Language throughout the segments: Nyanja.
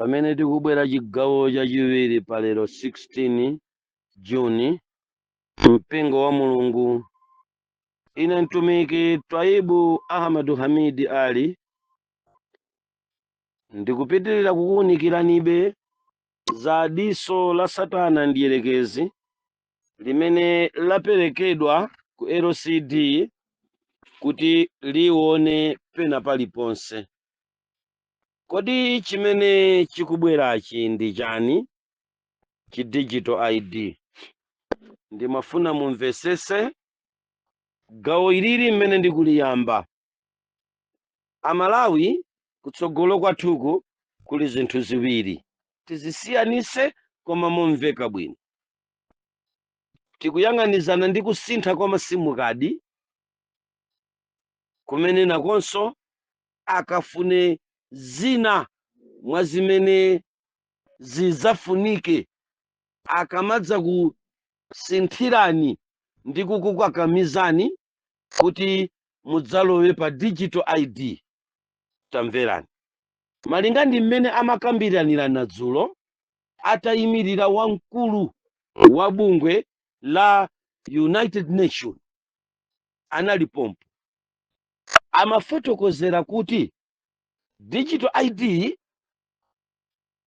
pamene tikubwera chigawo chachiwiri pa lero 16 Juni mpingo wa Mulungu. Ine mtumiki Twaibu Ahmadu Hamidi Ali ndikupitirira kukuwunikiranibe za diso la Satana ndi Dierekezi limene laperekedwa ku LCD kuti lione pena paliponse. Kodi chimene chikubwerachi ndi chani? Chi digital ID. Ndimafuna mumvesese gawo ilili mmene ndikuliyamba. Amalawi kutsogolo kwathuku kuli zinthu ziwiri, tizisiyanise koma mumveka bwino. Tikuyang'anizana ndi kusintha kwa masimu kadi kumene nakonso akafune zina mwa zimene zizafunike akamadza kusinthirani ndi kukukakamizani kuti mudzalowe pa digital ID. Tamverani malinga ndi mmene amakambiranira dzulo atayimirira wamkulu wa bungwe la United Nations anali pompo amafotokozera kuti digital ID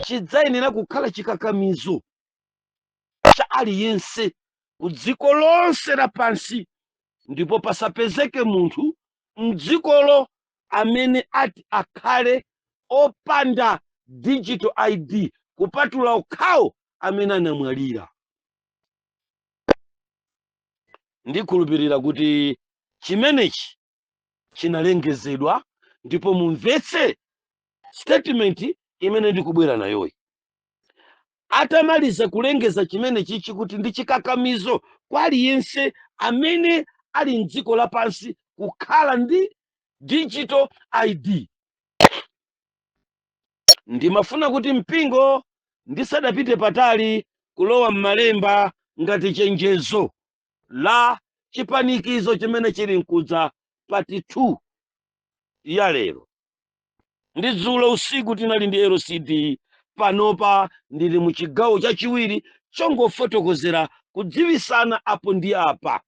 chidzayenera kukhala chikakamizo cha aliyense ku dziko lonse lapansi, ndipo pasapezeke munthu mdzikolo amene ati akhale opanda digital ID kupatula okhawo amene anamwalira. Ndikhulupirira kuti chimenechi chinalengezedwa, ndipo mumvetse statement imene ndikubwera nayoyi. Atamaliza kulengeza chimenechi kuti ndi chikakamizo kwa aliyense amene ali mdziko lapansi kukhala ndi digital ID. Ndimafuna kuti mpingo ndisadapite patali kulowa m'malemba ngati chenjezo la chipanikizo chimene chili nkudza pati 2 ya lero. Ndi dzulo usiku tinali ndi LCD, panopa ndili mu chigawo chachiwiri chongofotokozera kudziwisana apo ndi apa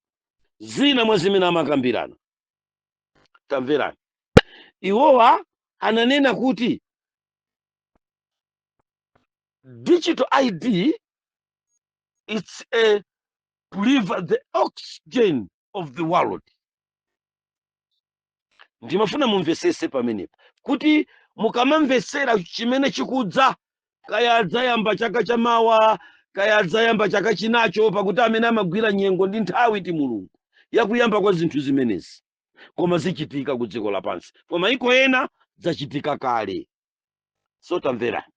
zina mwa zimene amakambirana. Tamverani, iwowa ananena kuti digital ID it's a believer, the oxygen of the world. Ndimafuna mumvesese pamenepo kuti mukamamvesera chimene chikudza, kaya adzayamba chaka chamawa kaya adzayamba chaka chinacho, pakuti amene amagwira nyengo ndi nthawi ti Mulungu yakuyamba kwa zinthu zimenezi, koma zichitika ku dziko lapansi, koma iko ena zachitika kale. So tamverani,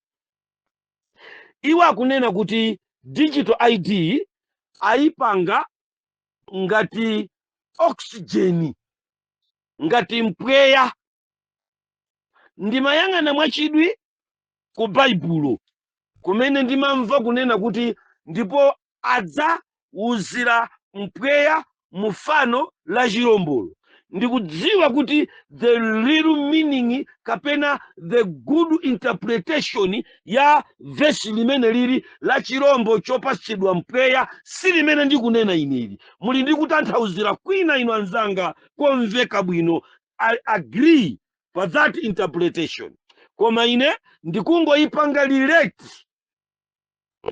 iwo akunena kuti digital ID ayipanga ngati oxygen, ngati mpweya. Ndimayang'ana mwachidwi ku Baibulo kumene ndimamva kunena kuti ndipo adzawuzira mpweya mufano la chilombolo. Ndikudziwa kuti the real meaning kapena the good interpretation ya verse limene lili la chirombo chopatsidwa mpweya si limene ndikunena ineli. Muli ndi kutanthauzira kwina inu anzanga komveka bwino. I agree for that interpretation, koma ine ndikungoyipanga relate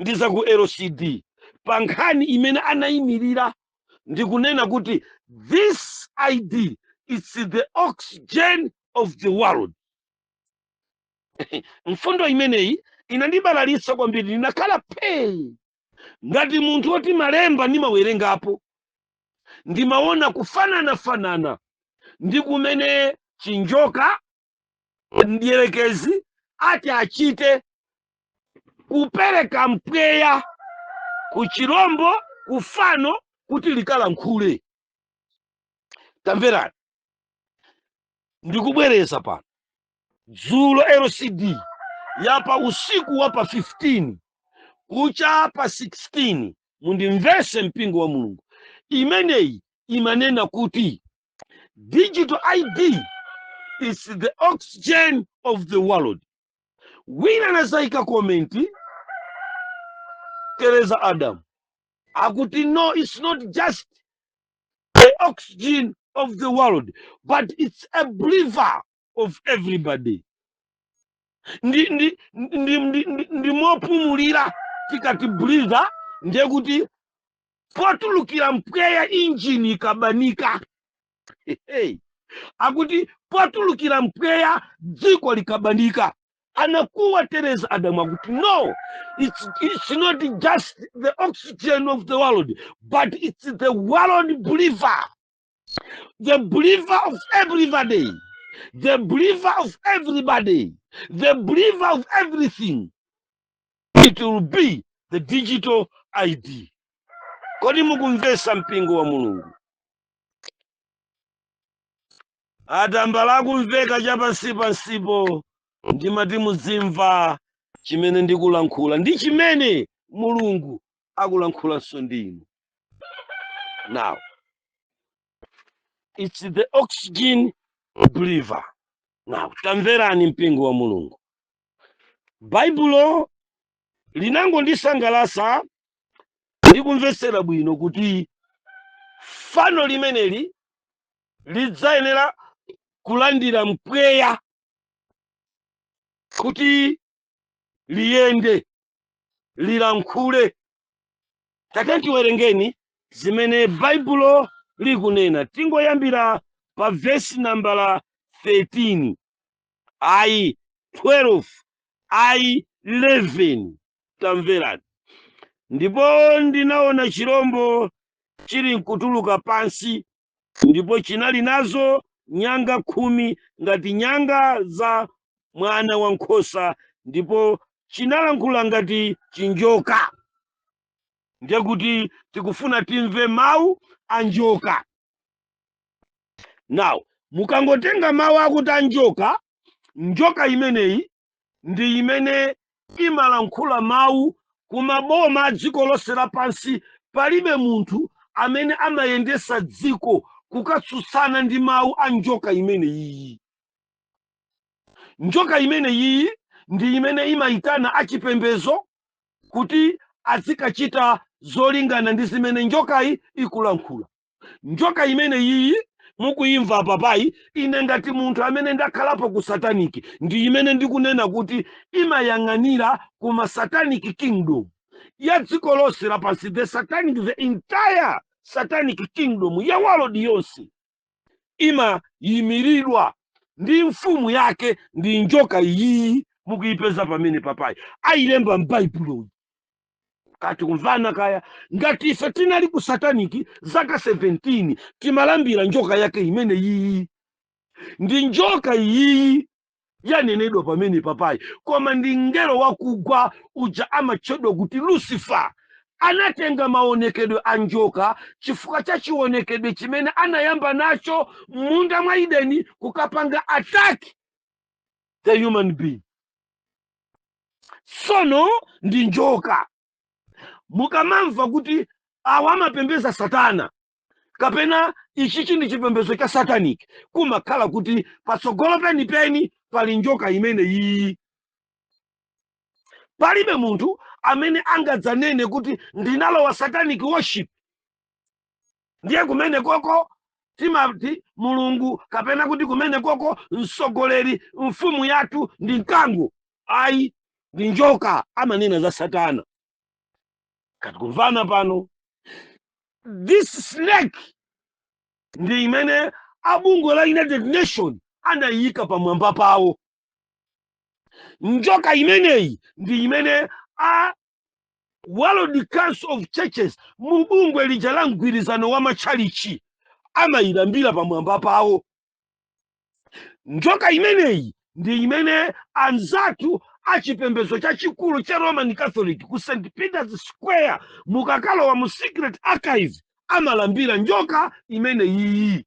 ndiza ku LCD pa nkhani imene anayimirira. Ndikunena kuti this ID is the oxygen of the world. Mfundo imeneyi inandibalalitsa kwambiri, ndinakhala pei ngati munthu woti malemba ndimawerengapo ndimaona kufanana ndi kumene chinjoka Dierekezi ati achite kupereka mpweya ku chirombo kufano kuti likalankhule. Tamverani, ndikubwereza pano dzulo LCD yapa usiku wapa 15 kucha pa 16, mundimvese mpingo wa Mulungu. Imeneyi imanena kuti digital ID is the oxygen of the world. wina nazaika komenti Teresa Adam akuti no, it's not just the oxygen of the world, but it's a breather of everybody. Ndi mopumulira tikati breather ndiye kuti potulukira mpweya injini ikabanika. Hey. Akuti potulukira mpweya dziko likabanika. Anakuwa Teresa Adam akuti no, it's not just the oxygen of the world, but it's the world breather. The breather of everybody. The breather of everybody. The breather of everything. It will be the digital ID. Kodi mukumvesa mpingo wa Mulungu? Atambala kumveka chapansipo ndimati muzimva chimene ndikulankhula ndi chimene Mulungu akulankhulaso ndinu. Now, it's the oxygen breather. Now, tamverani mpingo wa Mulungu. Baibulo linango ndisangalasa ndikumvesera bwino kuti fano limeneli lidzayenera kulandira mpweya kuti liyende lilankhule. Takati werengeni zimene Baibulo likunena. Tingoyambira pa verse nambala 13, I 12, I 11. Tamverani. Ndipo ndinaona chirombo chili nkutuluka pansi, ndipo chinali nazo nyanga 10 ngati nyanga za mwana wankhosa, ndipo chinalankhula ngati chinjoka. Ndiye kuti tikufuna timve mawu a njoka. Now, mukangotenga mawu akuti anjoka, njoka imeneyi ndi imene imalankhula mawu kumaboma a dziko lonse lapansi. Palibe munthu amene amayendesa dziko kukatsutsana ndi mawu a njoka imeneyi. Njoka imeneyi ndi imene imayitana achipembedzo kuti azikachita zolingana ndi zimene njokayi ikulankhula. Njoka imeneyi mukuyimva papayi, ine ngati munthu amene ndakhalapo ku sataniki, ndi imene ndikunena kuti imayang'anira kuma satanic kingdom ya dziko lonse lapansi. The entire satanic kingdom ya world yonse imayimiridwa ndi mfumu yake, ndi njoka iyi mukuyipeza pamene papayi. Ayilemba m'Baibulo. Kati kumvana kaya ngati ife tinali ku sataniki zaka 17 timalambira njoka yake imene iyi. Ndi njoka iyi yanenedwa pamene papayi, koma ndi ngelo wakugwa uja amatchedwa kuti Lucifer. Anatenga maonekedwe a njoka chifukwa cha chionekedwe chimene anayamba nacho m'munda mwa Edeni kukapanga attack the human being. Sono ndi njoka. Mukamamva kuti awa amapembeza Satana kapena ichichi ndi chipembezo cha satanic, kumakhala kuti patsogolo penipeni pali njoka imene iyi. Palibe munthu amene angadzanene kuti ndinalowa satanic worship ndiye kumene koko timati Mulungu, kapena kuti kumene koko msogoleri mfumu yathu ndi mkango. Ayi, ndi njoka amanena za Satana. Kati kumvana pano, this snake ndi imene abungwe la United Nations anayika pamwamba pawo. Njoka imeneyi ndi imene a World Council of Churches, mubungwe lija la mgwirizano wa machalichi, amayilambira pamwamba pawo. Njoka imeneyi ndi imene anzatu achipembezo chachikulu cha Roman Catholic ku St. Peter's Square mukakalowa mu Secret Archive amalambira njoka imene iyi.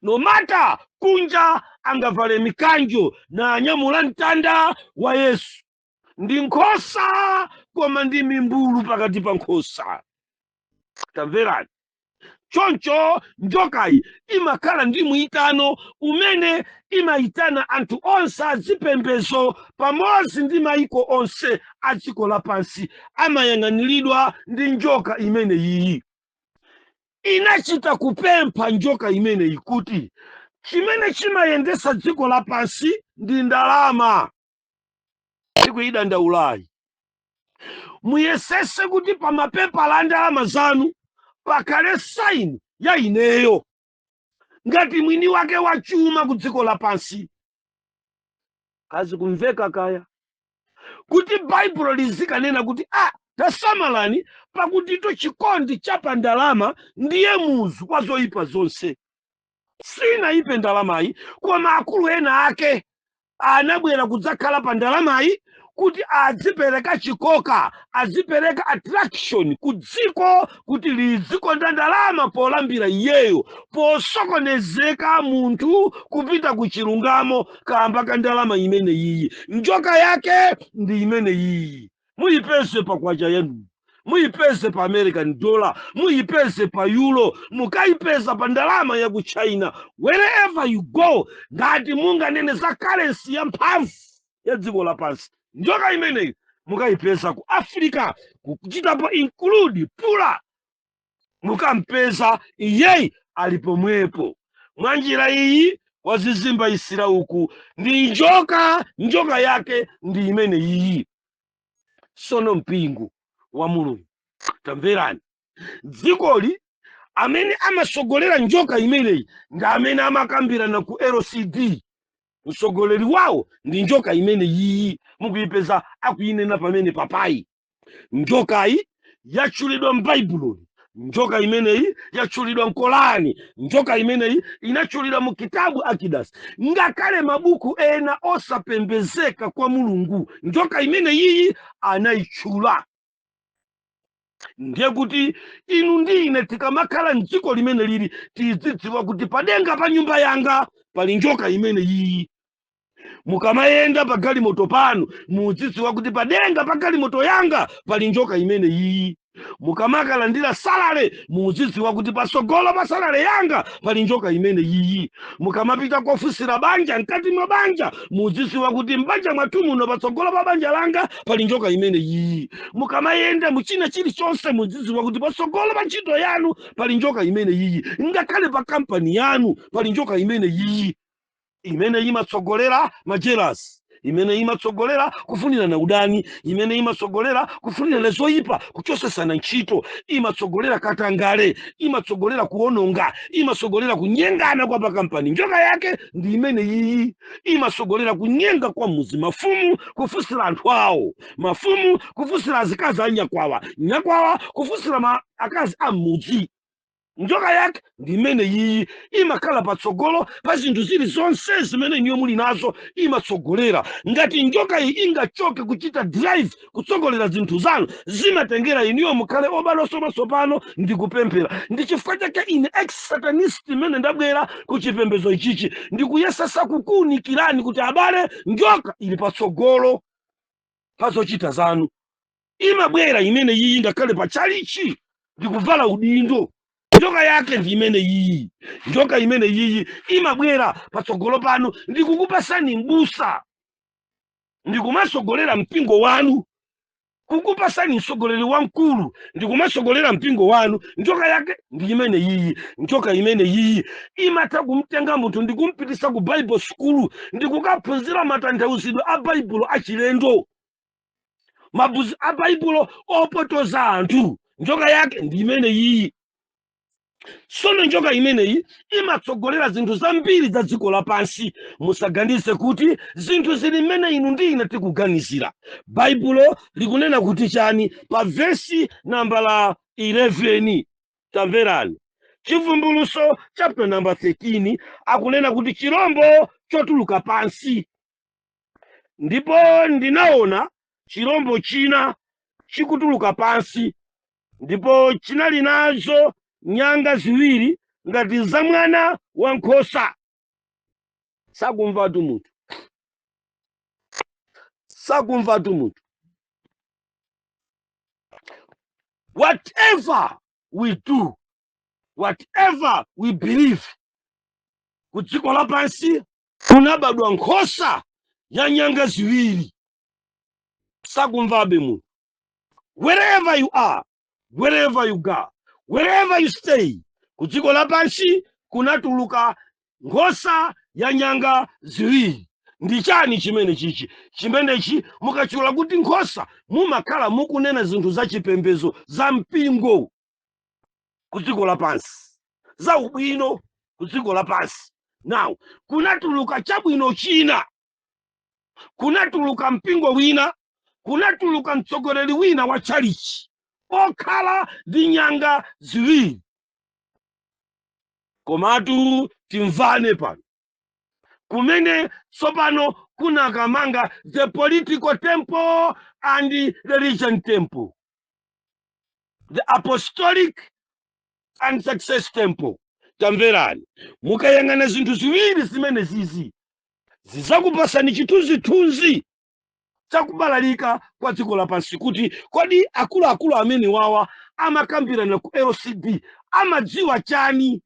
No matter kunja angavale mikanjo na anyamula mtanda wa Yesu, ndi nkhosa koma ndi mimbulu pakati pa nkhosa. Tamverani. choncho njokayi imakhala ndi mwitano umene imayitana anthu onse azipembedzo pamodzi ndi mayiko onse a dziko lapansi amayang'aniridwa ndi njoka imeneyi. Inachita kupempha njoka imeneyi kuti chimene chimayendetsa dziko lapansi ndi ndalama. Ndikuyidandaulayi muyesese kuti pa mapepala a ndalama zanu pakhale saini ya ineyo ngati mwini wake wa chuma ku dziko lapansi. Azikumveka kaya kuti baibulo lizikanena kuti tasamalani pakuti chikondi cha pa ndalama ndiye muzu kwa zoyipa zonse. Sinaipe ndalamayi, koma akulu ena ake anabwera kudzakhala pa ndalamayi kuti adzipereka chikoka, adzipereka attraction ku dziko kuti lidzikonda ndalama polambira iyeyo, posokonezeka munthu kupita ku chilungamo kamba ka ndalama imeneyi. Njoka yake ndi imeneyi. Muyipeze pa kwacha yanu, muyipeze pa American dollar, muyipeze pa euro, mukayipeza pa ndalama ya ku China. Wherever you go, ngati munganene za currency ya mphamvu ya dziko lapansi, njoka imeneyi mukayipeza ku Africa, kuchitapo include pula mukampeza iyeyi alipomwepo. Mwanjira iyi wazizimba isira uku ndi njoka yake ndi imeneyi. Sono mpingo wa Mulungu, tamverani, dzikoli amene amasogolera njoka imeneyi ndi amene amakambirana ku LCD. Msogoleri wawo ndi njoka imeneyi, mukuyipeza akuyinena pamene papayi. Njokayi yatchulidwa m'Baibuloni, njoka imeneyi yatchulidwa m'Korani, njoka imeneyi inatchulidwa mu kitabu Akidasi. Ngakhale mabuku ena osapembezeka kwa Mulungu, njoka imeneyi anayitchula. Ndiye kuti inu ndi ine tikamakhala m'dziko limene lili tizidziwa kuti padenga pa nyumba yanga pali njoka imeneyi. Mukamayenda pa galimoto pano muzidziwa kuti padenga pa galimoto yanga pali njoka imeneyi. Mukamakalandira salale muzidziwa kuti pasogolo pa salale yanga pali njoka imeneyi. Mukamapita kofusira banja mkati mwa banja muzidziwa kuti m'banja mwathu muno patsogolo pa banja langa pali njoka imeneyi. Mukamayenda muchina chilichonse muzidziwa kuti patsogolo pa ntchito yanu pali njoka imeneyi. Ngakhale pa kampani yanu pali njoka imeneyi. Imene imatsogolera majealous, imene imatsogolera kufunirana udani, imene imatsogolera kufunirana zoyipa, kuchosesana ntchito, imatsogolera katangale, imatsogolera kuononga, imatsogolera kunyengana kwa pakampani. Njoka yake ndi imeneyi. Imatsogolera kunyenga kwa muzi, mafumu kufusira anthu awo, mafumu kufusira azikazi anyakwawa, nyakwawa kufusira akazi a mudzi. Njoka yake ndi imeneyi. Imakhala patsogolo pa zinthu zilizonse zimene niyo muli nazo, imatsogolera. Ngati njoka iyi ingachoke kuchita drive kutsogolera zinthu zanu, zimatengera iniyo mukhale obaloso masopano ndi kupemphera. Ndi chifukwa chake ine ex-satanist imene ndabwera ku chipembedzo ichichi ndikuyesesa kukuunikirani kuti abale, njoka ili patsogolo pa zochita zanu. Imabwera imeneyi ngakhale pa chalichi ndikuvala udindo. Njoka yake ndi imeneyi. Njoka imeneyi imabwera patsogolo pano ndikukupasani mbusa, ndikumasogolera mpingo wanu, kukupasani msogoleri wamkulu, ndikumasogolera mpingo wanu. Njoka yake ndi imeneyi. Njoka imeneyi imatha kumtenga munthu ndikumpitisa ku Bible school ndikukaphunzira matanthauzidwe a Baibulo achilendo, mabuzi a Baibulo opotoza anthu. Njoka yake ndi imeneyi. Sono njoka imeneyi imatsogolera zinthu zambiri za dziko lapansi. Musaganize kuti zinthu zili mmene inu ndi ine tikuganizira. Baibulo likunena kuti chani pa versi nambala 11, tamverani. Chivumbuluso chapter number 13 akunena kuti chirombo chotuluka pansi. Ndipo ndinaona chirombo china chikutuluka pansi, ndipo chinali nazo nyanga ziwiri ngati za mwana wankhosa. Sakumvatu munthu, sakumvatu munthu. Whatever we do, whatever we believe, ku dziko lapansi kunabadwa nkhosa ya nyanga ziwiri. Sakumvabe munthu. Wherever you are, wherever you go, wherever you stay, ku dziko lapansi kunatuluka nkhosa ya nyanga ziwiri. Ndi chani chimene chichi? Chimenechi mukachula kuti nkhosa mumakhala mukunena zinthu za chipembedzo za mpingo ku dziko lapansi, za ubwino ku dziko lapansi. Now kunatuluka chabwino china, kunatuluka mpingo wina, kunatuluka mtsogoleri wina wa chalichi okhala ndi nyanga ziwiri. Komatu timvane pano kumene tsopano kunakamanga the political temple and the religion temple, the apostolic and success temple. Tamverani, mukayang'ana zinthu ziwiri zimene zizi zizakupasani chithunzithunzi chakubalalika kwa dziko lapansi, kuti kodi akuluakulu amene wawa amakambirana ku LCD amadziwa chani?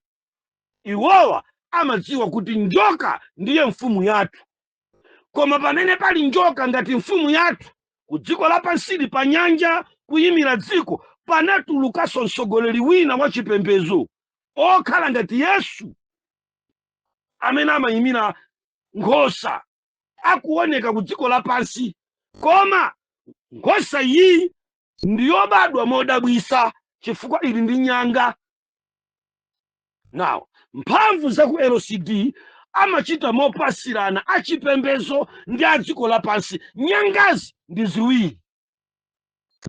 Iwowa amadziwa kuti njoka ndiye mfumu yathu, koma pamene pali njoka ngati mfumu yathu ku dziko lapansili pa nyanja kuyimira dziko, panatulukanso mtsogoleri wina wa chipembedzo okhala ngati Yesu amene amayimira nkhosa akuoneka ku dziko lapansi. Koma nkhosa iyi ndiyobadwa modabwisa chifukwa ili ndi nyanga. Now mphamvu za ku LCD amachita mopasirana achipembedzo ndi a dziko lapansi. Nyangazi ndi ziwiri,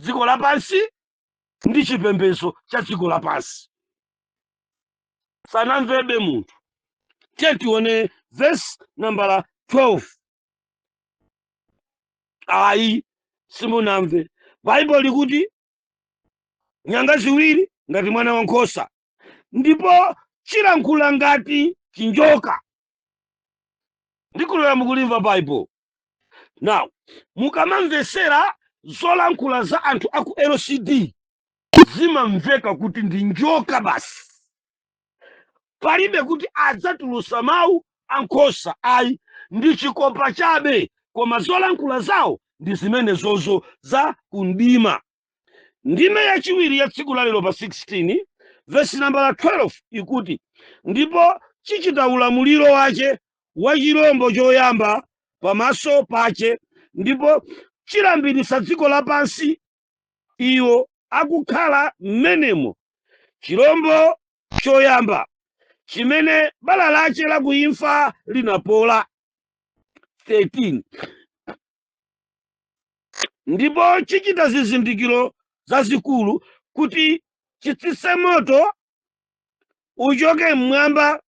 dziko lapansi ndi chipembedzo cha dziko lapansi. Sanamvebe munthu. Tione verse number 12. Ayi simunamve. Bible likuti nyanga ziwiri ngati mwana wankhosa, ndipo chilankhula ngati chinjoka. Ndikulera mukulimva Bible. Now mukamamvesera zolankhula za anthu aku LCD zimamveka kuti ndi njoka basi. Palibe kuti adzatulusa mawu ankhosa, ayi ndi chikopa chabe, koma zolankhula zawo ndi zimene zozo za kundima. Ndime yachiwiri ya tsiku lalero pa 16 verse number 12 ikuti, ndipo chichita ulamuliro wache wa chirombo choyamba pamaso pache, ndipo chilambirisa dziko lapansi iwo akukhala m'menemo. Chirombo choyamba chimene bala lache lakuimfa linapola. 13 ndipo chichita zizindikiro zazikulu kuti chitsitse moto uchoke mmwamba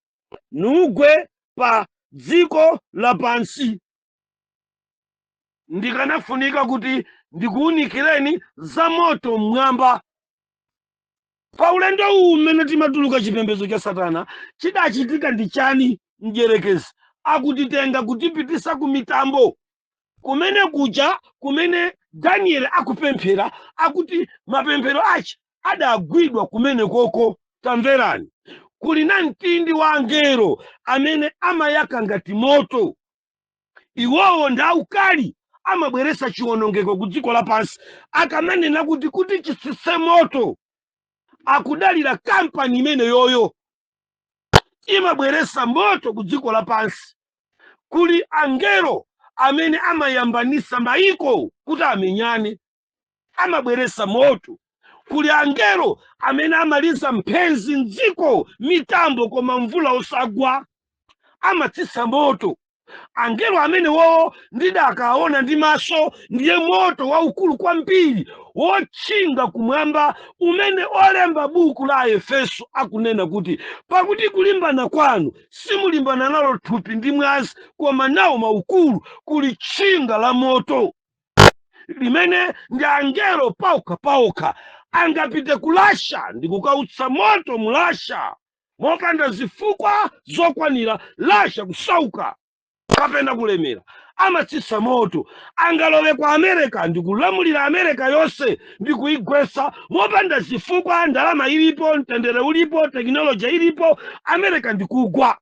nugwe pa dziko lapansi. Ndikanafunika kuti ndikuunikireni za moto mmwamba. Pa ulendo uwu mmene timatuluka chipembedzo cha Satana chidachitika ndi chani? Mdierekezi akutitenga kutipitisa ku mitambo kumene kuja kumene Daniel akupemphera, akuti mapemphero ache adagwidwa kumene koko. Tamverani, kuli na mtindi wa angelo amene amayaka ngati moto. Iwowo ndi aukali amabweresa chiwonongeko ku dziko lapansi. Akamanena kuti chitsitse moto, akudalira kampani imene yoyo imabweresa moto ku dziko lapansi. Kuli angelo amene amayambanisa maiko kuti amenyane, amabweresa moto. Kuli angelo amene amaliza mphenzi mdziko mitambo koma mvula osagwa, amatsitsa moto. Angelo amene wowo ndidakaona ndi maso ndiye moto waukulu kwambiri wotchinga kumwamba, umene olemba buku la Efeso akunena kuti pakuti kulimbana kwanu simulimbana nalo thupi ndi mwazi, koma nawo maukulu, kuli tchinga la moto limene ndi angelo paokha angapite kulasha ndi kukautsa moto mulasha mopanda zifukwa zokwanira lasha kusauka. kapena kulemera amatsitsa moto. Angalowe kwa America ndikulamulira America yonse ndikuigwetsa mopanda chifukwa, ndalama ilipo, mtendere ulipo, teknoloji ilipo, America ndikugwa.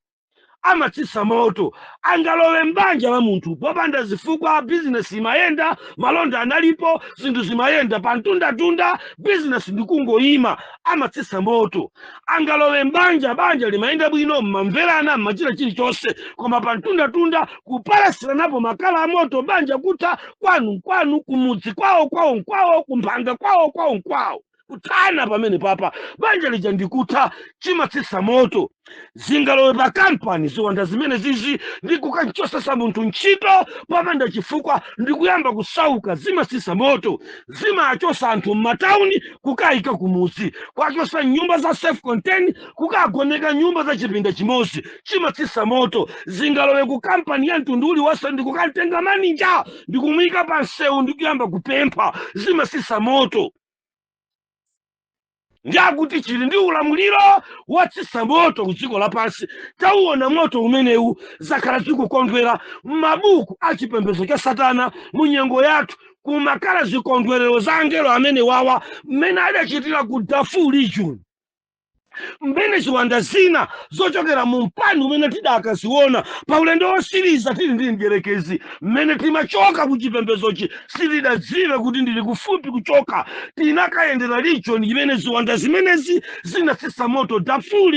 Amatsitsa moto. Angalowe mbanja la munthu popanda zifukwa, bizinesi imayenda, malonda analipo, zinthu zimayenda pantunda-tunda, bizinesi ndikungoyima. Amatsitsa moto. Angalowe mbanja, banja limayenda bwino, mmamverana, mmachita chilichonse, koma pantunda-tunda kupalasiranapo makala a moto, banja kutha, kwanu, kumudzi kwawo, kumphanga kwawo, kuthana pamene papa, banja lija ndikutha. Chimatsitsa moto. Zingalowe pa kampani ziwanda zimene zizi ndikukanchosesa munthu ntchito popanda chifukwa, ndikuyamba kusauka. Zimatsitsa moto. Zimachosa anthu m'matauni kukayika kumudzi, kwachosa nyumba za self contain kukagoneka nyumba za chipinda chimodzi. Chimatsitsa moto. Zingalowe ku kampani ya mtundu uliwonse ndikukatenga maninja ndikumuyika pa msewu ndikuyamba kupempha. Zimatsitsa moto. Ndiakuti chili ndi ulamuliro watsitsa moto ku dziko lapansi. Tauona moto umenewu zakhala tikukondwera m'mabuku a chipembedzo cha Satana mu nyengo yathu, kumakhala zikondwerero za angelo amene wawa, mmene adachitira ku Darfur region, mmene ziwanda zina zochokera mu mpando umene tidakaziona pa ulendo wosiriza tili ndi mdierekezi, mmene timachoka ku chipembedzochi sitidadziwe kuti ndili kufupi kuchoka. Tinakayendera region imene ziwanda zimenezi zinatsitsa moto. Darfur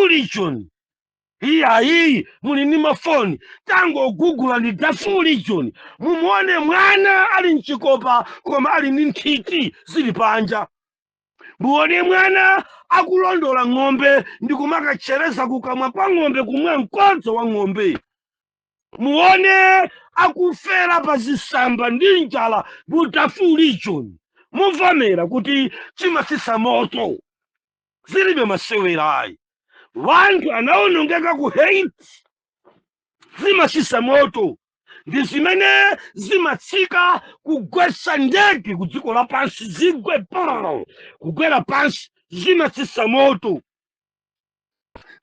region. Iyi muli ndi mafoni, tangogugula ndi Darfur region, mumuone mwana ali mchikopa koma ali ndi nthiti zili panja. Muone mwana akulondola ng'ombe ndikumakatchereza kukamwa kwa ng'ombe, kumwa mkodzo wa ng'ombe. Muone akufera pa zisamba ndi njala mu Darfur region. Muvomera kuti chimatsitsa moto. Zilibe masewerayi. Wanthu anaonongeka ku Haiti. Zimatsitsa moto. Ndi zimene zimatsika kugwetsa ndege ku dziko lapansi, zigwe pao kugwera pansi. Zimatsitsa moto.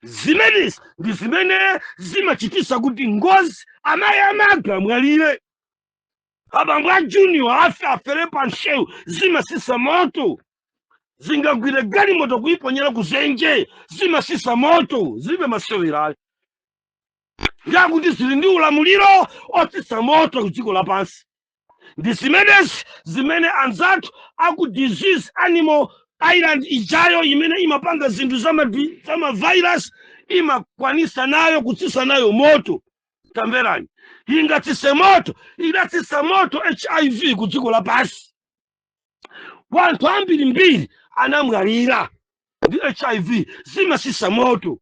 Zimenezi ndi zimene zimachitisa kuti ngozi amayi amaga amwalire, abambo a Junior afere pa msewu. Zimatsitsa moto. Zingagwire galimoto kuyiponyera kuzenje. Zimatsitsa moto. Zilibe masewerayi. Ndiakuti zili ndi ulamuliro otsitsa moto ku dziko lapansi. Ndi zimenezi zimene anzathu aku Disease Animal Island ijayo imene imapanga zinthu za mavirus imakwanisa nayo kutsitsa nayo moto. Tamverani, ingatsitse moto, idatsitsa moto HIV ku dziko lapansi. Wanthu ambirimbiri anamwalira ndi HIV. Zimatsitsa moto.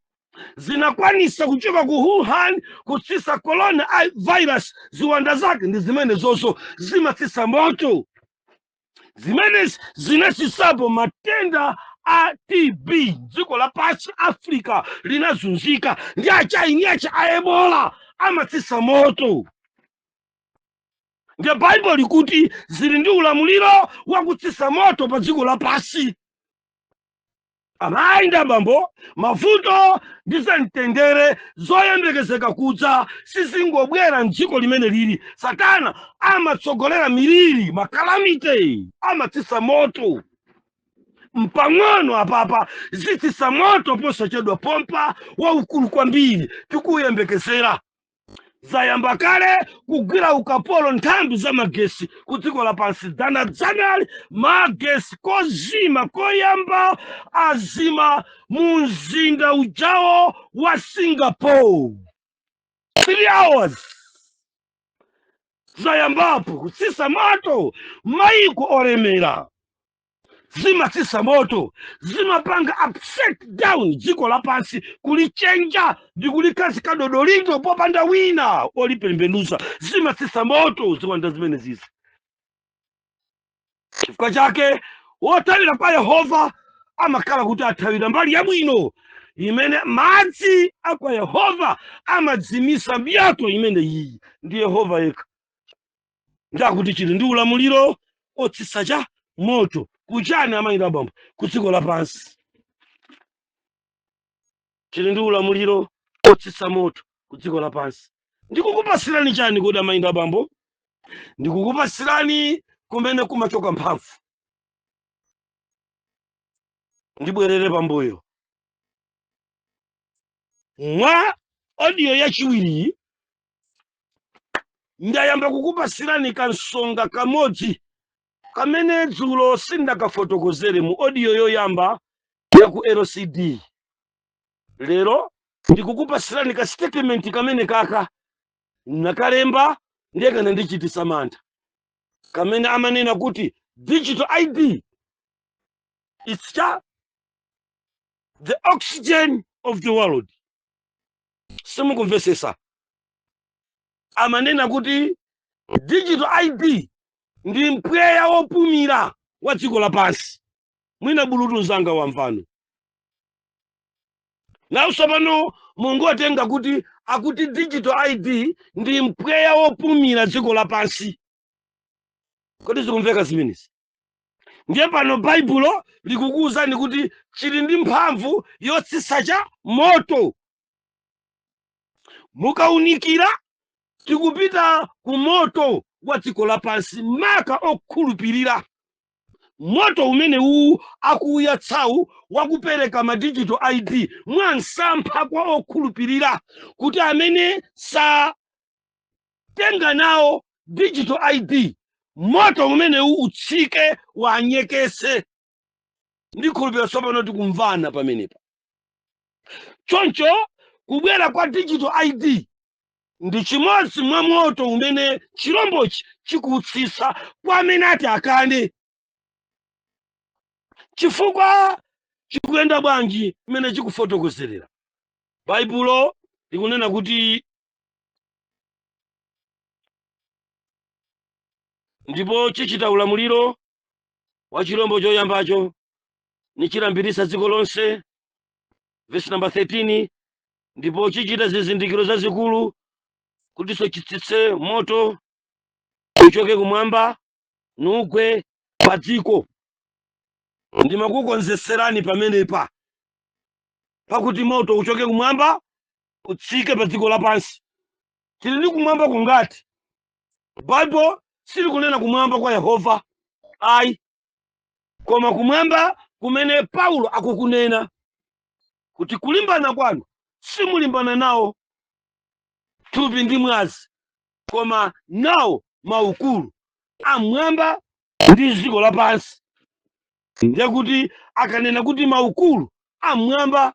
Zinakwanisa kuchoka ku Wuhan kutsitsa corona virus, ziwanda zake ndi zimene zonso zimatsitsa moto. Zimenezi zinatsitsapo matenda a TB. Dziko lapansi Africa linazunzika ndi achainiacha a Ebola. Amatsitsa moto. Ndi Bible likuti zili ndi ulamuliro wakutsitsa moto pa dziko lapansi. Amayi ndi abambo, mavuto ndi zamtendere zoyembekezeka kudza sizingobwera m'dziko limene lili. Satana amatsogolera miliri, makalamite. Amatsitsa moto. Mpang'ono apapa zitsitsa moto posachedwa pompa waukulu kwambiri tikuyembekezera. Zayamba kale kugwira ukapolo nthambi za magesi ku dziko lapansi. Dzanali magesi kozima koyamba azima mu mzinda ujawo wa Singapore. 3 hours. Zayambapo kutsitsa moto mayiko olemera. Zimatsitsa moto. Zimapanga upside down dziko lapansi, kulichenja ndi kulikazika dodolindo popanda wina olipembenuza. Zimatsitsa moto ziwanda zimene zizi. Chifukwa chake wothawira kwa Yehova amakhala kuti athawira mbali yabwino imene madzi akwa Yehova amadzimisa miyoto imene iyi. Ndi Yehova yekha. Ndakuti chili ndi ulamuliro otsitsa cha moto. Kuchani amayi abambo ku dziko lapansi. Chili ndi ulamuliro otsitsa moto. ku dziko lapansi. Ndikukupasirani chani kodi amayi abambo? Ndikukupasirani kumene kumachoka mphamvu. Ndibwerere pambuyo. Mwa audio yachiwiri ndayamba kukupasirani kansonga kamodzi kamene dzulo sindakafotokozere mu audio yoyamba ya ku LCD. Lero ndikukupasirani ka statement kamene kaka nakalemba ndiye kana ndichitisa mantha, kamene amanena kuti digital ID it's the oxygen of the world. Simukumvesesa. Amanena kuti digital ID ndi mpweya wopumira wa dziko lapansi. Mwina bulutu nzanga wa mfano. Nauso pano mungotenga kuti akuti digital ID ndi mpweya wopumira dziko lapansi. Kodi zikumveka zimenezi? Ndiye pano Baibulo likukuwuzani kuti chili ndi mphamvu yotsitsa cha moto. Mukaunikira tikupita ku moto wa dziko lapansi maka okhulupirira. Moto umene uwu akuya tsawu wakupereka ma digital ID mwa msampha kwa okhulupirira kuti amene sa tenga nawo digital ID moto umene uwu utsike wanyekese. Ndikhulupirira tsopano tikumvana pamenepa. Choncho kubwera kwa digital ID ndi chimodzi mwa moto umene chirombochi chikutsitsa kwa amene ati akane. Chifukwa chikuyenda bwanji imene chikufotokozerera. Baibulo likunena kuti ndipo chichita ulamuliro wa chirombo choyambacho nichilambirisa dziko lonse. Verse number 13. Ndipo chichita zizindikiro zazikulu kutiso chitsitse moto uchoke kumwamba nugwe pa dziko. Ndimakukonzeserani pamenepa pakuti moto uchoke kumwamba utsike pa dziko lapansi. Tili ndi kumwamba kungati? Bible sili kunena kumwamba kwa Yehova ayi, koma kumwamba kumene Paulo akukunena kuti kulimbana kwanu simulimbana nawo thupi ndi mwazi, koma nawo maukulu amwamba ndi dziko lapansi. Ndiye kuti akanena kuti maukulu amwamba,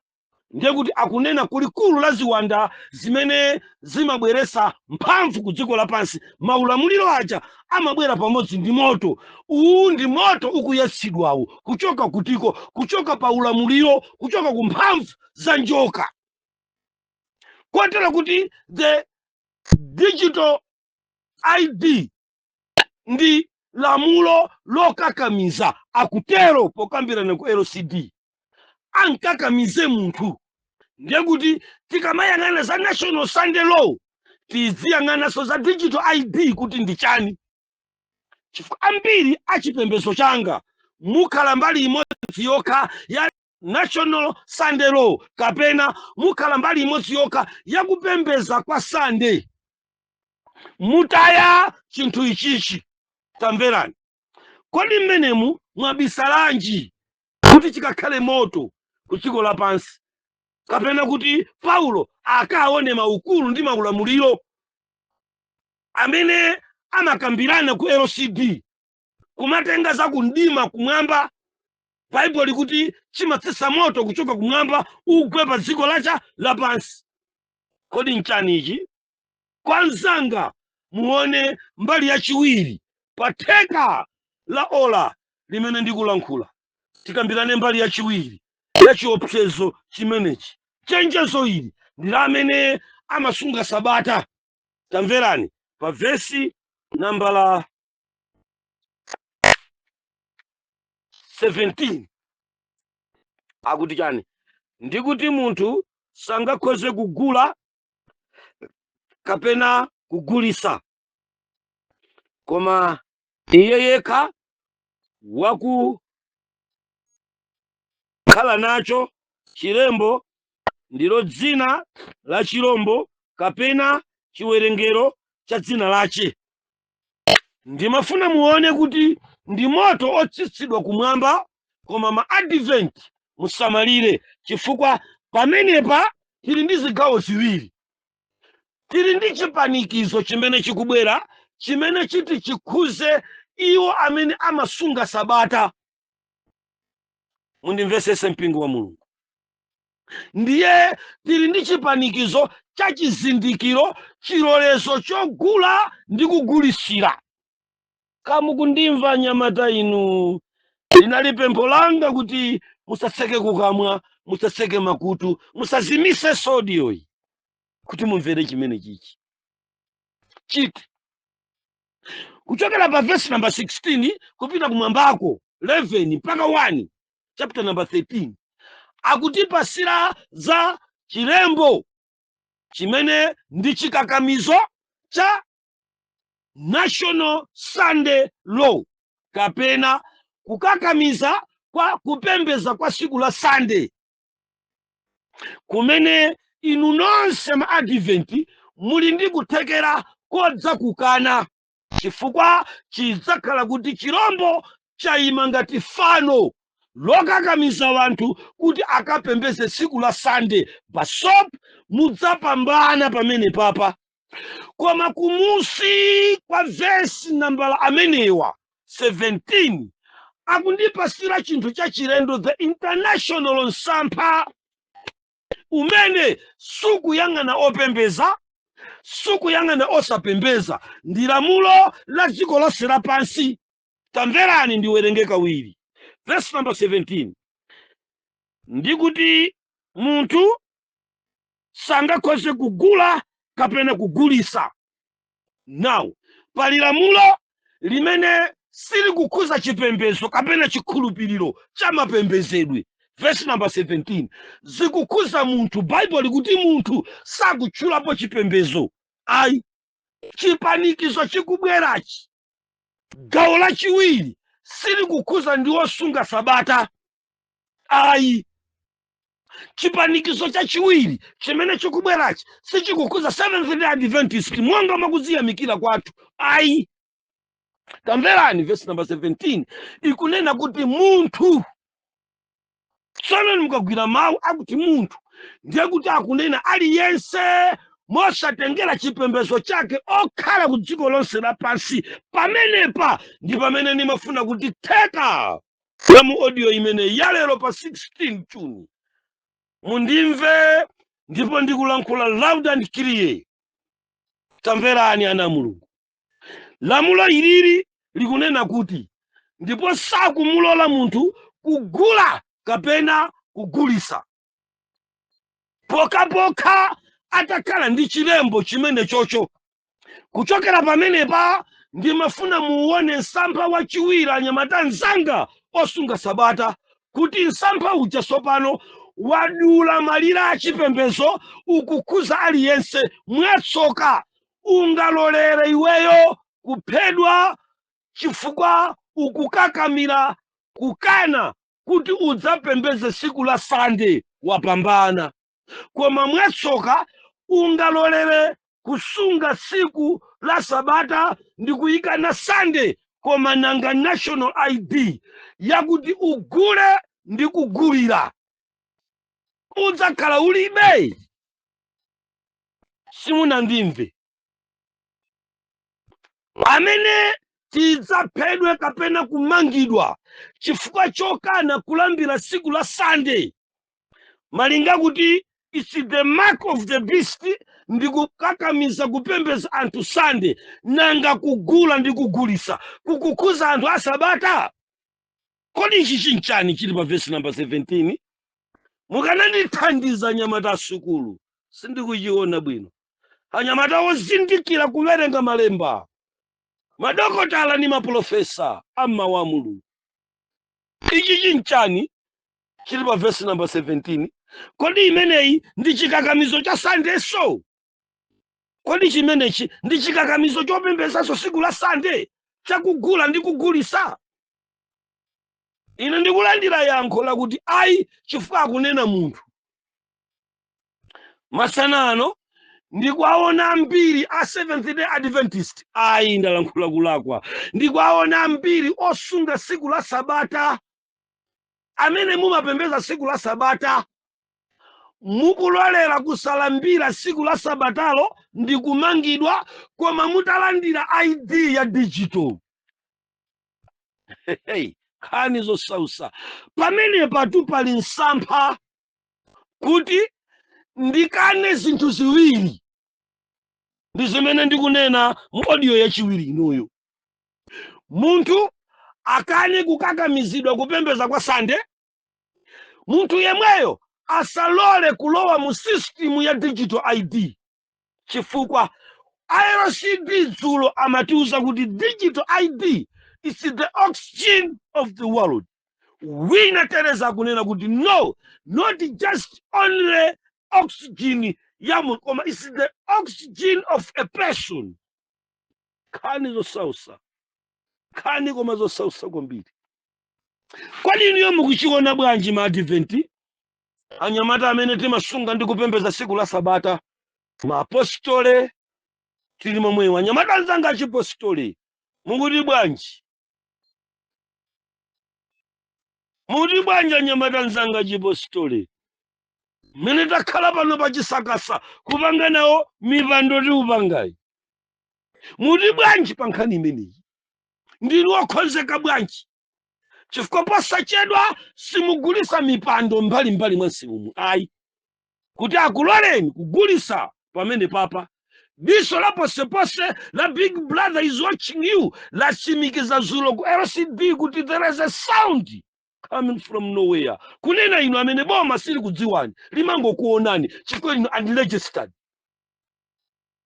ndiye kuti akunena kulikulu la ziwanda zimene zimabweresa mphamvu ku dziko lapansi. Maulamuliro aja amabwera pamodzi ndi moto. Uwu ndi moto ukuyatsidwawu kuchoka kutiko, kuchoka pa ulamuliro, kuchoka ku mphamvu za njoka. Kotero kuti the digital ID ndi lamulo lokakamiza akutero pokambirana ku LCD. Ankakamize munthu. Ndiye kuti tikamayang'ana za National Sunday Law tiziyang'ananso za digital ID kuti ndi chani. Chifukwa ambiri achipembedzo changa mukhala mbali imodzi yokha ya National Sunday Law kapena mukhala mbali imodzi yokha yakupembeza kwa Sunday. Mutaya chinthu ichichi. Tamverani. Kodi mmenemu mwabisalanji kuti chikakhale moto ku dziko lapansi, kapena kuti Paulo akaone maukulu ndi maulamuliro amene amakambirana ku LCD kumatenga za kundima kumwamba. Baibulo likuti chimatsitsa moto kuchoka kumwamba ugwe pa dziko lapansi. Kodi nchani ichi? Kwanzanga muone mbali yachiwiri pa theka la ola limene ndikulankhula. Tikambirane mbali yachiwiri ya chiopsezo chimenechi. Chenjezo ili ndi la amene amasunga sabata. Tamverani pa vesi nambala 17 akuti chani? Ndikuti munthu sangakhoze kugula kapena kugulisa, koma iye yekha wakukhala nacho. Chirembo ndilo dzina la chirombo kapena chiwerengero cha dzina lache. Ndimafuna muone kuti ndi moto otsitsidwa kumwamba, koma ma advent musamalire, chifukwa pamenepa tili ndi zigawo ziwiri. Tili ndi chipanikizo chimene chikubwera, chimene chiti chikhuze iwo amene amasunga sabata. Mundimvesese mpingo wa Mulungu. Ndiye tili ndi chipanikizo cha chizindikiro, chilolezo chogula ndi kugulisira. Kamukundimva nyamata inu? Linali pempho langa kuti musatseke kukamwa, musatseke makutu, musazimise sodiyo iyi, kuti mumvere chimene chichi chiti. Kuchokera pa verse number 16 kupita kumwambako 11 mpaka 1 chapter number 13 akutipasira za chilembo chimene ndi chikakamizo cha National Sunday Law, kapena kukakamiza kwa kupembeza kwa siku la Sunday, kumene inu nonse ma advent muli ndi kuthekera kodza kukana, chifukwa chidzakhala kuti chirombo chayima ngati fano lokakamiza wanthu kuti akapembeze siku la Sunday. Basop mudzapambana pamene papa. Koma kumusi kwa verse nambala amenewa 17 akundipasira chinthu cha chilendo, the international nsampha, umene sukuyang'ana opembeza, sukuyang'ana osapembeza, ndi lamulo la dziko lonse lapansi. Tamverani ndiwerenge kawiri verse number 17. Ndikuti munthu sangakhoze kugula kapena kugulisa. Now pali lamulo limene sili kukhuza chipembezo kapena chikhulupiriro cha mapembezedwe. Verse number 17 zikukhuza munthu. Bible likuti munthu sakutchulapo chipembezo. Ayi, chipanikizo chikubwerachi gawo lachiwiri sili kukhuza ndi osunga sabata. Ayi, chipanikizo chachiwiri chimene chikubwerachi sichikukhuza Seventh-day Adventist monga makuziyamikira kwathu. Ayi, tamverani verse number 17 ikunena kuti munthu. Tsono mukagwira mawu akuti munthu, ndiye kuti akunena aliyense mosatengera chipembezo chake okhala ku dziko lonse lapansi. Pamenepa ndi pamene nimafuna kuti theka la mu audio imene ya lero pa 16 Juni mundimve ndipo ndikulankhula loud and clear. Tamverani ana Mulungu. Lamulo ilili likunena kuti ndipo sakumulola munthu kugula kapena kugulisa, pokapoka atakhala ndi chilembo chimene chocho. Kuchokera pamenepa ndimafuna muone nsampha wachiwiri anyamata nzanga osunga sabata, kuti nsampha uja sopano wadula malira a chipembezo ukukhuza aliyense. Mwatsoka ungalolere iweyo kuphedwa chifukwa ukukakamira kukana kuti udzapembeze siku la Sunday, wapambana. Koma mwatsoka ungalolere kusunga siku la sabata ndi kuyikana Sunday, koma nanga national ID yakuti ugule ndi kugulira, udzakhala ulibe. Simunandimve? Amene tidzaphedwe kapena kumangidwa chifukwa chokana kulambira siku la Sunday, malinga kuti it's the mark of the beast, ndi kukakamiza kupembeza anthu Sunday, nanga kugula ndi kugulisa kukukhuza anthu asabata. Kodi ichi chinchani chili pa verse number 17? Mukanandithandiza anyamata asukulu, sindikuchiona bwino. Anyamata ozindikira kuwerenga malemba, madokotala ni maprofesa amma wa Mulungu. Ichi chinchani chili pa verse number 17. Kodi imeneyi ndi chikakamizo cha Sunday so? Kodi chimenechi ndi chikakamizo chopembezaso siku la Sunday chakugula ndi kugulisa? Ine ndikulandira yankho lakuti ayi, chifukwa akunena munthu. Masanano ndikuwaona ambiri a Seventh Day Adventist ayi ndalankhula kulakwa, ndikuwaona ambiri osunga tsiku la Sabata, amene mumapembedza tsiku la Sabata mukulolera kusalambira tsiku la Sabatalo ndi kumangidwa, koma mutalandira ID ya digital. Hey, nkhani zosausa pamene patu pali msampha kuti ndikane zinthu ziwiri, ndi zimene ndikunena mu audio yachiwiri inoyo. Munthu akane kukakamizidwa kupembedza kwa Sande, munthu yemweyo asalole kulowa mu system ya digital ID, chifukwa IRCD dzulo amatiuza kuti digital ID is the oxygen of the world. Wina Teresa akunena kuti no, not just only oxygen ya munthu, koma it's the oxygen of a person. Nkhani zosausa, nkhani koma zosausa kwambiri. Kwani iniyo mukuchiona bwanji ma Adventi anyamata amene timasunga ndi kupembedza tsiku la Sabata, ma apostole tili momwewa, anyamata anzanga achipostole mukuti bwanji? Mukuti bwanji anyamata anzanga achipostole mene takhala pano pachisakasa kupanga nawo mipando tiupangayi? Mukuti bwanji pa nkhani imeneyi? Ndinu okhozeka bwanji? Chifukwa posachedwa simugulisa mipando mbalimbali mwa msimu ayi, kuti akuloleni kugulisa pamene papa. Diso la posepose la Big Brother is watching you latsimikiza dzulo ku LCD kuti there is a sound coming from nowhere, kunena inu amene boma sili kudziwani, limangokuonani chifukwa inu unregistered.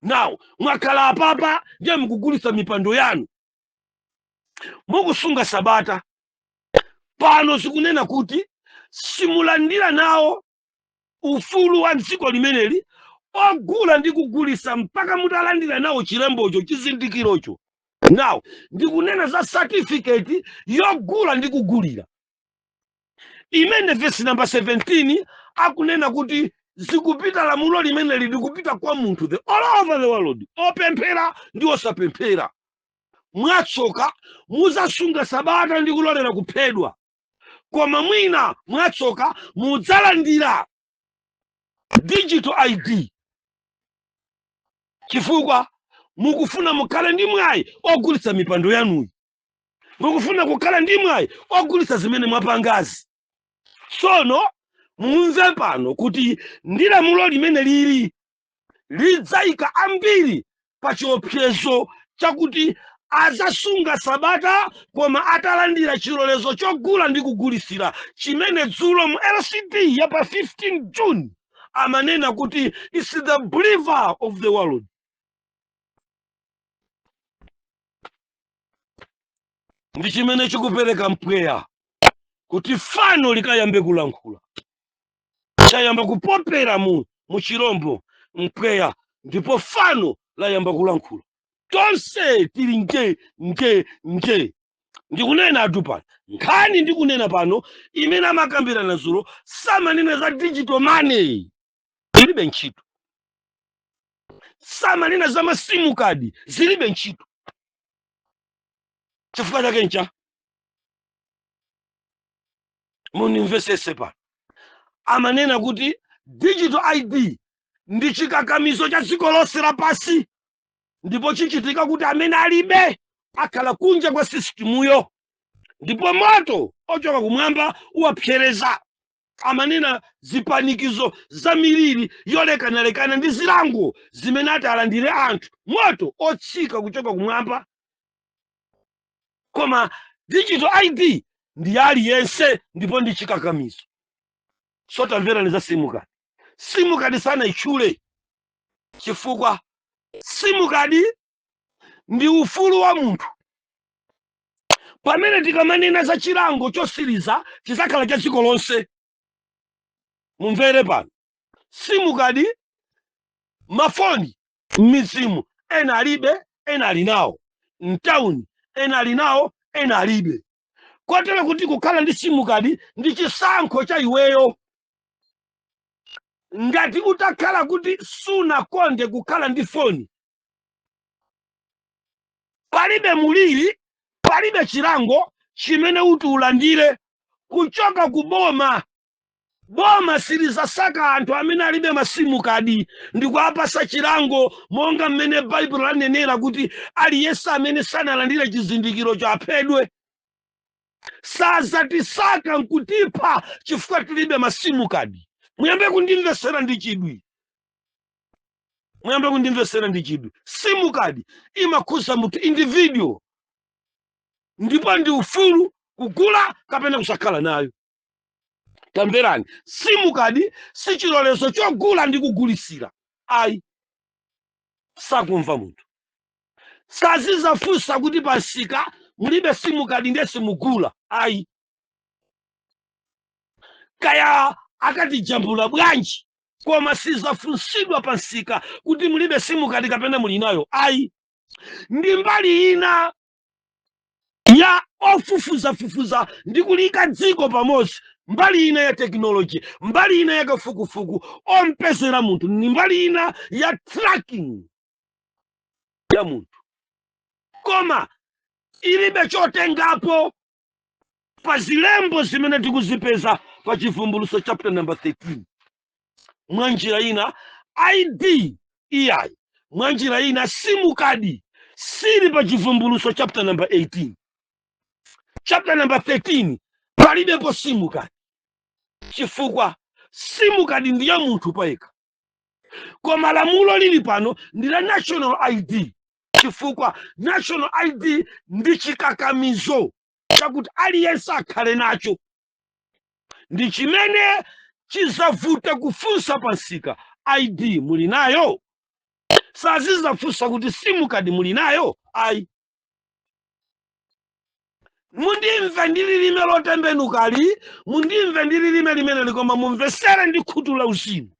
Now mwakhala apapa ndiye mukugulisa mipando yanu, mukusunga Sabata. Pano zikunena kuti simulandira nawo ufulu wa dziko limeneli, ogula ndi kugulisa mpaka mutalandira nawo chilembocho, chizindikirocho. Now ndikunena za certificate yogula ndi kugulira, imene verse number 17 akunena kuti zikupita lamulo limeneli likupita kwa munthu the all over the world, opemphera ndi osapemphera. Mwatsoka muzasunga Sabata ndi kulolera kuphedwa, koma mwina mwatsoka mudzalandira digital ID chifukwa mukufuna mukhale ndi mwayi ogulitsa mipando yanuyi, mukufuna kukhala ndi mwayi ogulitsa zimene mwapangazi. Tsono mumve pano kuti ndi lamulo limene lili lidzayika ambiri pa chiopsezo chakuti azasunga Sabata koma atalandira chilolezo chogula ndi kugulisira, chimene dzulo mu LCD ya pa 15 June amanena kuti it's the believer of the world. Ndi chimene chikupereka mpweya kuti fano likayambe kulankhula, chayamba kupopera mu chirombo mpweya, ndipo fano layamba kulankhula. Tonse tili nje. Ndikunena atu pano nkhani, ndikunena pano imene amakambirana dzulo samanena za digital money, zilibe ntchito. Samanena za masimu kadi, zilibe ntchito. Chifukwa chake ncha munimvesese pano amanena kuti digital ID ndi chikakamizo cha dziko lonse lapasi, ndipo chichitika kuti amene alibe akhala kunja kwa sistemuyo, ndipo moto ochoka kumwamba uwapsereza. Amanena zipanikizo za miliri yolekanalekana ndi zilango zimene atalandire anthu, moto otsika kuchoka kumwamba. Koma digital ID ndi aliyense, ndipo ndi chikakamizo. Sotamvera ni za simukadi. Simukadi sana ichule, chifukwa simukadi ndi ufulu wa munthu. Pamene tikamanena za chilango chosiriza chizakhala cha dziko lonse. Mumvere pano, simukadi mafoni m'mizimu ena alibe, ena ali nawo, mtawuni ena ali nawo, ena alibe. Kotero kuti kukhala ndi simukadi ndi chisankho cha iweyo. ngati utakhala kuti sunakonde kukhala ndi foni, palibe muliri, palibe chilango chimene uti ulandire kuchoka ku boma. Boma silizasaka anthu amene alibe masimu kadi ndikuapasa chilango, monga mmene Baibulo lanenera kuti aliyense amene sanalandire chizindikiro chaphedwe. Sazatisaka nkutipha chifukwa tilibe masimu kadi. Muyambe kundimvesera ndi chidwi. Muyambe kundimvesera ndi chidwi. Simu kadi imakhuza munthu individual, ndipo ndi ufulu kugula kapena kusakhala nayo. Tamverani, simu kadi si chilolezo chogula ndi kugulisira. Ayi, sakumva munthu. Sazizafunsa kuti pansika mulibe simu kadi ndiye simugula. Ayi, kaya akatijambula bwanji koma sizafunsidwa pansika kuti mulibe simu kadi kapena muli nayo. Ayi, ndi mbali ina ya ofufuzafufuza ndi kulika dziko pamodzi, mbali ina ya teknoloji, mbali ina ya kafukufuku ompezera munthu, ni mbali ina ya tracking ya munthu. Koma ilibe chotengapo pa zilembo zimene tikuzipeza pa chivumbuluso chapter number 13. Mwanjira ina ID iyayi, mwanjira ina simu kadi sili pa chivumbuluso chapter number 18. Chapter number 13 palibepo simu kadi, chifukwa simu kadi ndiye munthu payekha. Koma lamulo lili pano ndi la national ID, chifukwa national ID ndi chikakamizo chakuti aliyense akhale nacho. Ndi chimene chizavuta kufunsa pansika, ID muli nayo? Sazizafunsa kuti simu kadi muli nayo. Ayi, mundimve ndi lilime lotembenukali, mundimve ndi lilime limene likoma mumvesere ndi khutu la uzimu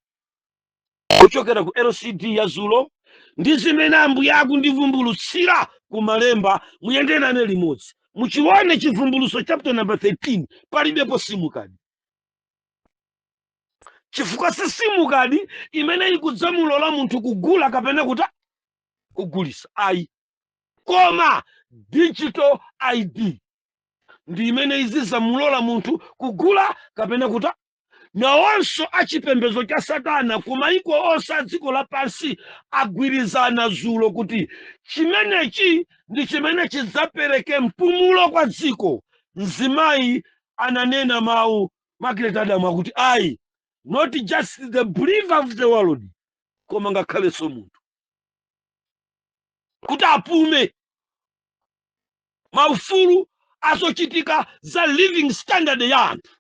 kuchokera ku LCD ya Zulo ndi zimene Ambuye akundivumbulutsira ku malemba. Muyende nane limodzi muchione chivumbuluso chapter number 13 palibepo simu kadi, chifukwa si simu kadi imene ikudzamulola munthu kugula kapena kuta kugulisa. Ayi, koma digital ID ndi imene izizamulola munthu kugula kapena kuta. Nawonso achipembedzo cha Satana kumaiko onse a dziko lapansi agwirizana dzulo kuti chimenechi ndi chimene chidzapereke mpumulo kwa dziko. Mzimayi ananena mawu Margaret Adam akuti ayi, not just the believer of the world, koma ngakhalenso munthu kuti apume maufulu azochitika za living standard ya anthu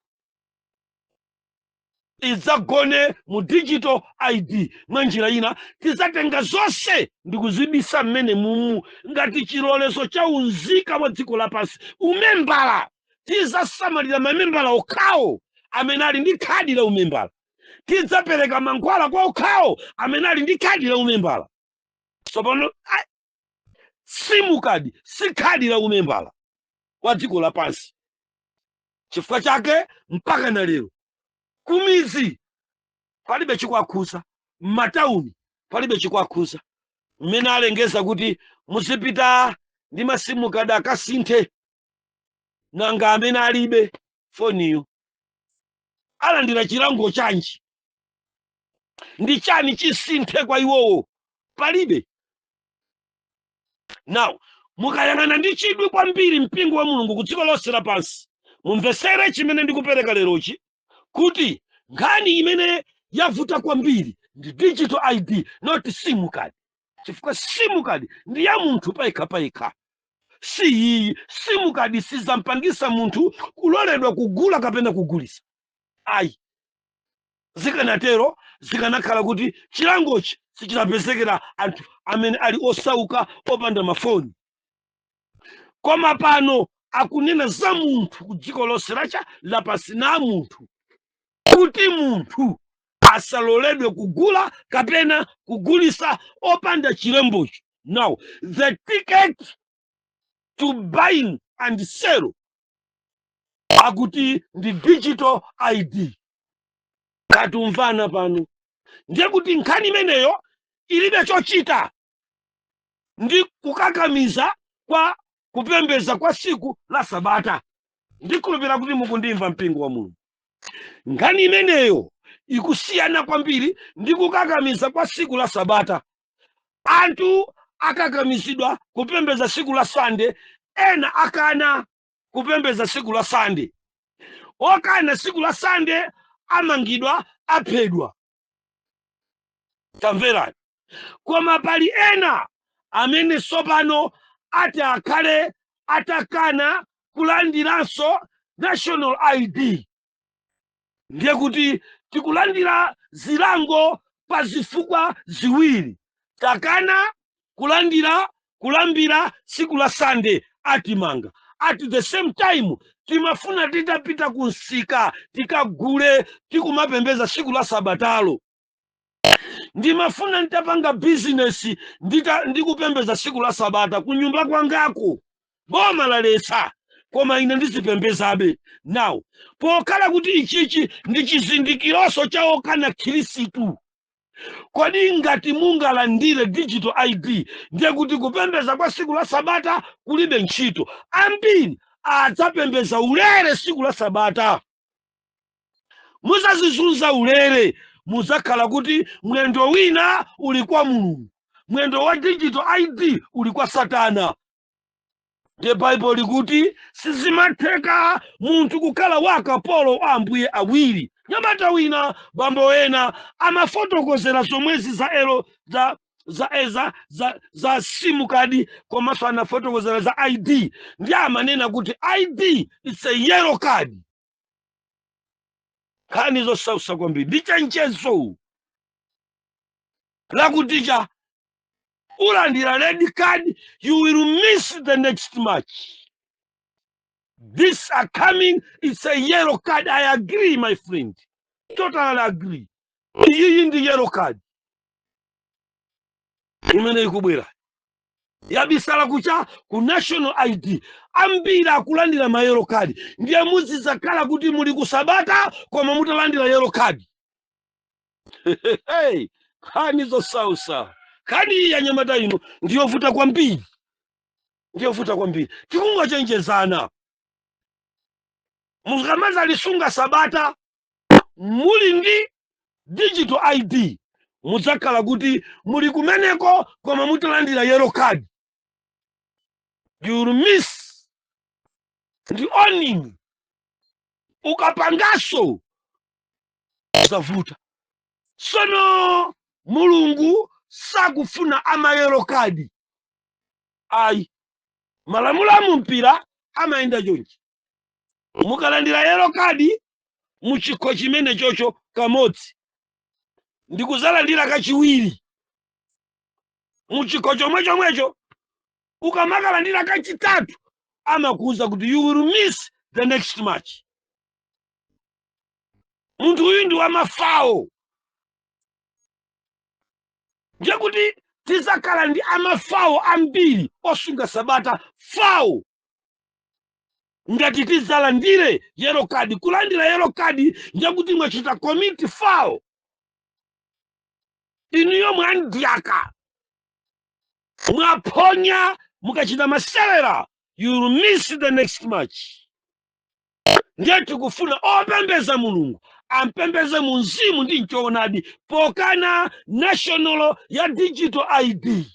idzagone mu digital ID. Mwanjira ina tizatenga zonse ndi kuzibisa mmene mumu ngati chilolezo cha unzika wa dziko lapansi. Umembala tizasamalira mamembala okhawo amene ali ndi khadi la umembala, tidzapereka mankhwala kwa okhawo amene ali ndi khadi la umembala. Tsopano simu kadi si khadi la umembala kwa dziko lapansi. Chifukwa chake mpaka na lero kumizi palibe chikwakhuza, m'matauni palibe chikwakhuza. Mmene alengeza kuti muzipita ndi masimu kadi akasinthe, nanga amene alibe foniyo alandira chilango chanji? Ndi chani chisinthe kwa iwowo? Palibe. Now mukayang'ana ndi chidwi kwambiri mpingo wa Mulungu ku dziko lonse lapansi, mumvesere chimene ndikupereka lerochi, kuti nkhani imene yavuta kwambiri ndi digital ID, not simu kadi. Chifukwa simu kadi ndi ya munthu payekha. Si iyi simu kadi sizampangisa munthu kuloledwa kugula kapena kugulisa. Ayi, zikanatero zikanakhala kuti chilangochi sichitapezekera anthu amene ali osauka opanda mafoni. Koma pano akunena za munthu ku dziko lonse lapansi, na munthu kuti munthu asaloledwe kugula kapena kugulisa opanda chilembocho. Now the ticket to buying and sell akuti ndi digital ID. Katumvana pano. ndiye kuti nkhani imeneyo ilibe chochita ndi kukakamiza kwa kupembeza kwa siku la Sabata. Ndikhulupirira kuti mukundimva mpingo wa Mulungu. Nkhani imeneyo ikusiyana kwambiri ndi kukakamiza kwa siku la Sabata. Anthu akakamizidwa kupembeza siku la Sande, ena akana kupembeza siku la Sande. Okana siku la Sande amangidwa, aphedwa. Tamverani. Koma pali ena amene sopano ati akhale atakana kulandiranso national ID. Ndiye kuti tikulandira zilango pa zifukwa ziwiri. Takana kulambira siku la Sande atimanga. At the same time timafuna titapita kunsika tikagule tikumapembeza siku la Sabatalo. Ndimafuna nitapanga business ndikupembeza siku la Sabata kunyumba kwangako. Boma lalesa koma ine ndizipembezabe. Now pokala kuti ichichi ndi chizindikiroso chawo kana Khristu, kodi ngati mungalandire digital ID ndiye kuti kupembeza kwa siku la Sabata kulibe ntchito. Ambiri adzapembeza ulere siku la Sabata. Muzazizunza ulere, muzakhala kuti mwendo wina uli kwa Mulungu, mwendo wa digital ID uli kwa Satana. The Bible likuti sizimatheka munthu kukhala wakapolo wa ambuye awiri. Nyamata wina bambo wena amafotokozera zomwezi za simu kadi komanso anafotokozera za ID. Ndiye amanena kuti ID it's a yellow card. Khani zosausa kwambiri ndichenjezo lakuticha ulandira red card, you will miss the next match. This are coming, it's a yellow card. I agree, my friend. Totally agree. Iyi ndi yellow card. Imene ikubwera. Yabisala kucha ku national ID. Ambira akulandira ma yellow card. Ndiye muzizakhala kuti muli ku Sabata koma mutalandira yellow card. Hey, khani zosausa. Khani ya nyamata ino ndiyovuta kwambiri. Ndiyovuta kwambiri. Tikungochenjezana. Mukamaza lisunga Sabata muli ndi digital ID, muzakhala kuti muli kumeneko koma mutalandira yellow card. You will miss the owning. Ukapangaso zavuta. Sono Mulungu sakufuna ama yellow card. Ai malamulo amumpira amaenda chonchi. Mukalandira yellow card muchikho chimene chocho kamodzi ndikuzalandira kachiwiri. Muchikho chomwecho ukamakalandira kachitatu amakuza kuti you will miss the next match. Munthu uyu ndi wamafawo. Ndiye kuti tizakhala ndi amafawo ambiri osunga Sabata fawo. Ngati tizalandire yellow card, kulandira yellow card ndiye kuti mwachita commit foul. Iniyo mwandiaka mwaponya mukachita maselera, you will miss the next match. Ndiye tikufuna opembeza Mulungu ampembeze mu mzimu ndi choonadi pokana national ya digital ID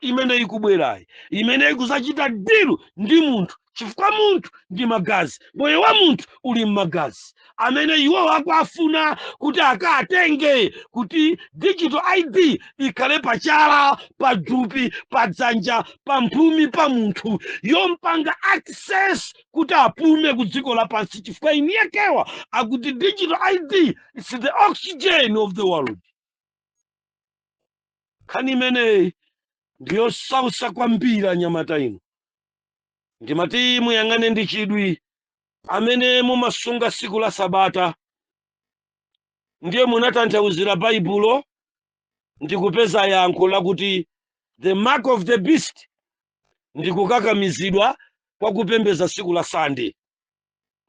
imene ikubwerayi, imene ikuzachita dilu ndi munthu. Chifukwa munthu ndi magazi, moyo wa munthu uli mmagazi amene iwo wakwafuna kuti akatenge kuti digital ID ikhale pachala, pa dhupi, pa dzanja, pa mphumi pa munthu, yompanga access kuti apume ku dziko lapansi. Chifukwa iniyekewa akuti digital ID is the oxygen of the world. Khani imene ndiyo sausa kwambiri nyamata ino. Ndimati muyang'ane ndi chidwi amene mumasunga siku la Sabata. Ndiye munatanthauzira Baibulo ndikupeza yankho lakuti the mark of the beast ndikukakamizidwa kwa kupembeza siku la Sande.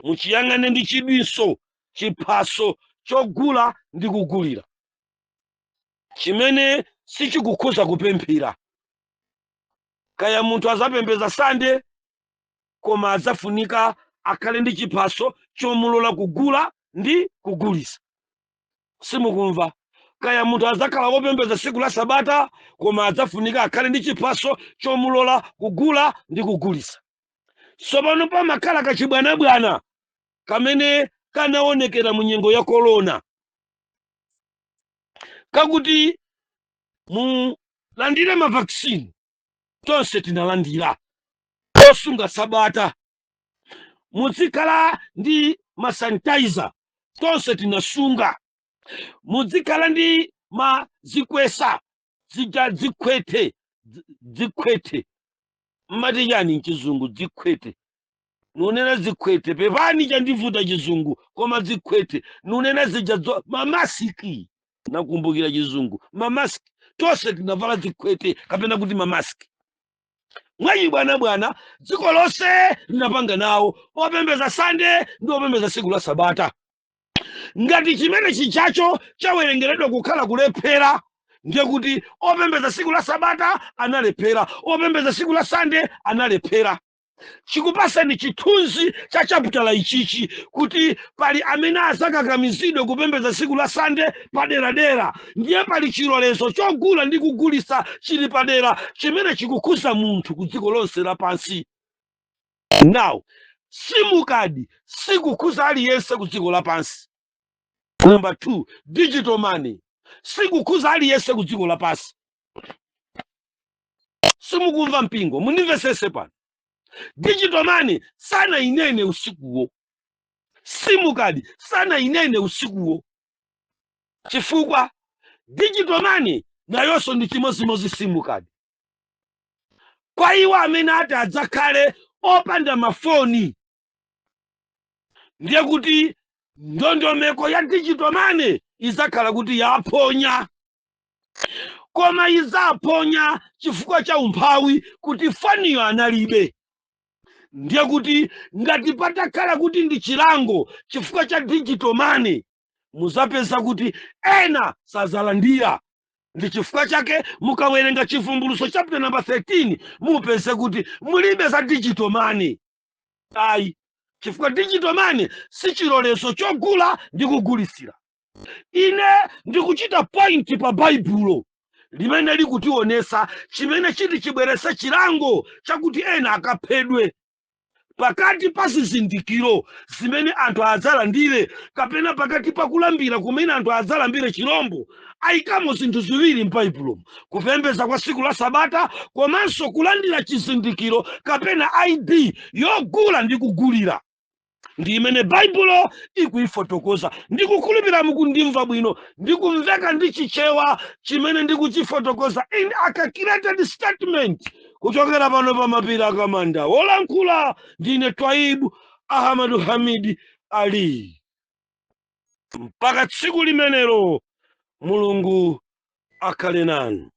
Muchiyang'ane ndi chidwinso chiphaso chogula ndi kugulira. chimene sichikukhuza kupemphera. Kaya munthu azapembeza Sande koma adzafunika akhale ndi chiphaso chomulola kugula ndi kugulisa. Simukumva? Kaya munthu azakhala wopembeza tsiku la Sabata koma adzafunika akhale ndi chiphaso chomulola kugula ndi kugulisa. Tsopano pamakhala kachibwanabwana kamene kanaonekera mu nyengo ya korona kakuti mulandire mavaccine. Tonse tinalandira osunga Sabata. Muzikhala ndi masanitizer. Tonse tinasunga. Muzikhala ndi zikwesa zija zikwete mmati yani mchizungu zikwete. Nunena zikwete pepani chandivuta chizungu koma zikwete nunena zija mamasiki. Nakumbukira chizungu mamasiki. Tonse tinavala zikwete kapena kuti mamasiki. Mwayi bwana dziko lonse linapanga nawo opembeza Sande ndi opembeza tsiku la Sabata. Ngati chimene chichacho chawerengeredwa kukhala kulephera, ndiye kuti opembeza tsiku la Sabata analephera, opembeza tsiku la Sande analephera. Chikupasani chithunzi cha chaputala ichichi kuti pali amene azakakamizidwe kupembeza tsiku la Sande paderadera, ndiye pali chilolezo chogula ndi kugulisa chili padera chimene chikukhuza munthu ku dziko lonse lapansi. Now, simukadi sikukhuza aliyense ku dziko lapansi. Number 2, digital money sikukhuza aliyense ku dziko lapansi. Simukumva mpingo, munimvesese pano. Digital money sana inene usikuwo. Simukadi sana inene usikuwo. Chifukwa digital money nayonso ndi chimozimozi simukadi. Kwa iwo amene ati adzakhale opanda mafoni, ndiye kuti ndondomeko ya digital money izakhala kuti yaponya. Koma izaponya chifukwa cha umphawi kuti foniyo analibe. Ndiye kuti ngati patakhala kuti ndi chilango chifukwa cha digital money, muzapeza kuti ena sazalandira. Ndi chifukwa chake mukawerenga chivumbuluso chapter number 13 mupeze kuti mulibe za digital money. Ayi, chifukwa digital money si chilolezo chogula ndi kugulisira. Ine ndikuchita point pa Baibulo limene likutionesa chimene chiti chibwerese chilango chakuti ena akaphedwe. Pakati pa zizindikiro zimene anthu adzalandire kapena pakati pa kulambira kumene anthu adzalambire chirombo, ayikamo zinthu ziwiri m'Baibulo: kupembeza kwa tsiku la Sabata komanso kulandira chizindikiro kapena ID yogula ndi kugulira. Ndi imene Baibulo ikuifotokoza. Ndikukhulupirira mukundimva bwino, ndikumveka ndi chichewa chimene ndikuchifotokoza in a calculated statement kuchokera pano pa mapiri akamanda. Wolankhula ndine Twaibu Ahmadu Hamidi Ali. Mpaka tsiku limenelo Mulungu akhale nanu.